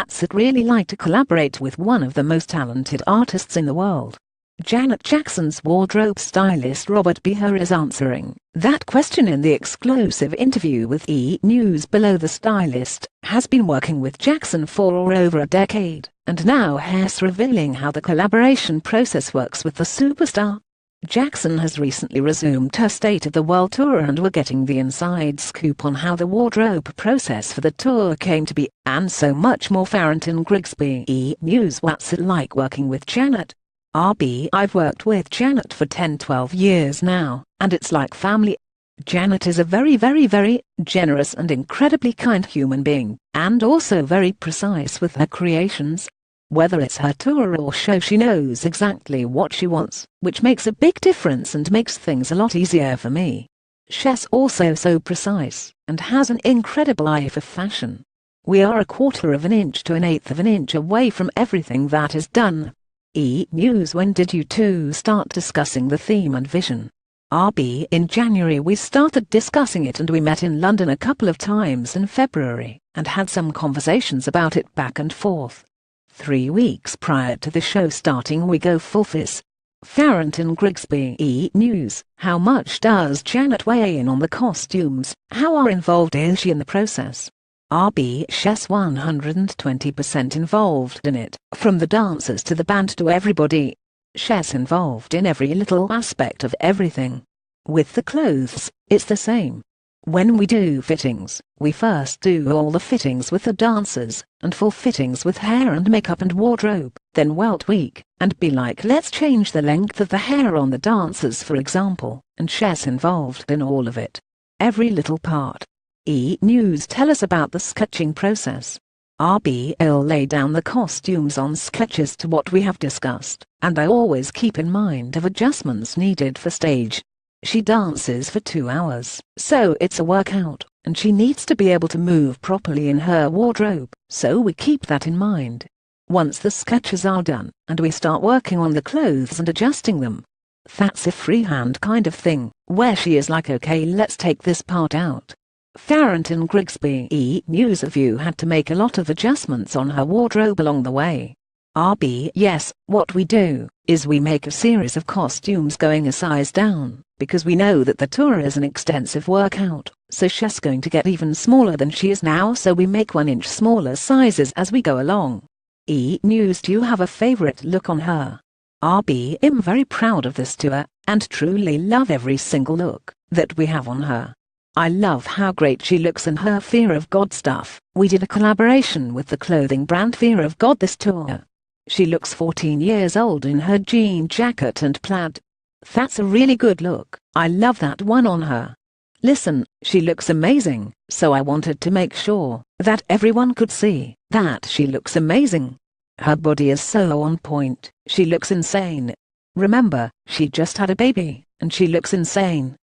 I'd really like to collaborate with one of the most talented artists in the world. Janet Jackson's wardrobe stylist Robert B. Her is answering that question in the exclusive interview with E! News below. The stylist has been working with Jackson for over a decade, and now Hess revealing how the collaboration process works with the superstar. Jackson has recently resumed her State of the World tour, and we're getting the inside scoop on how the wardrobe process for the tour came to be, and so much more. Farrington Grigsby, E! News. What's it like working with Janet? I've worked with Janet for 10-12 years now, and it's like family. Janet is a very generous and incredibly kind human being, and also very precise with her creations. Whether it's her tour or show, she knows exactly what she wants, which makes a big difference and makes things a lot easier for me. She's also so precise, and has an incredible eye for fashion. We are 1/4 of an inch to 1/8 of an inch away from everything that is done. E! News. When did you two start discussing the theme and vision? In January we started discussing it, and we met in London a couple of times in February, and had some conversations about it back and forth. 3 weeks prior to the show starting we go full fizz. Farrington Grigsby, E! News. How much does Janet weigh in on the costumes? How involved is she in the process? She's 120% involved in it, from the dancers to the band to everybody. She's involved in every little aspect of everything. With the clothes, it's the same. When we do fittings, we first do all the fittings with the dancers, and full fittings with hair and makeup and wardrobe, then we'll tweak, and be like, let's change the length of the hair on the dancers for example, and she's involved in all of it. Every little part. E! News. Tell us about the sketching process. I'll lay down the costumes on sketches to what we have discussed, and I always keep in mind of adjustments needed for stage. She dances for 2 hours, so it's a workout, and she needs to be able to move properly in her wardrobe, so we keep that in mind. Once the sketches are done, and we start working on the clothes and adjusting them. That's a freehand kind of thing, where she is like, okay, let's take this part out. Farrington Grigsby, E! News. Have you had to make a lot of adjustments on her wardrobe along the way? Yes, what we do is we make a series of costumes going a size down, because we know that the tour is an extensive workout, so she's going to get even smaller than she is now, so we make 1 inch smaller sizes as we go along. E! News. Do you have a favorite look on her? I'm very proud of this tour, and truly love every single look that we have on her. I love how great she looks in her Fear of God stuff. We did a collaboration with the clothing brand Fear of God this tour. She looks 14 years old in her jean jacket and plaid. That's a really good look. I love that one on her. Listen, she looks amazing, so I wanted to make sure that everyone could see that she looks amazing. Her body is so on point, she looks insane. Remember, she just had a baby, and she looks insane.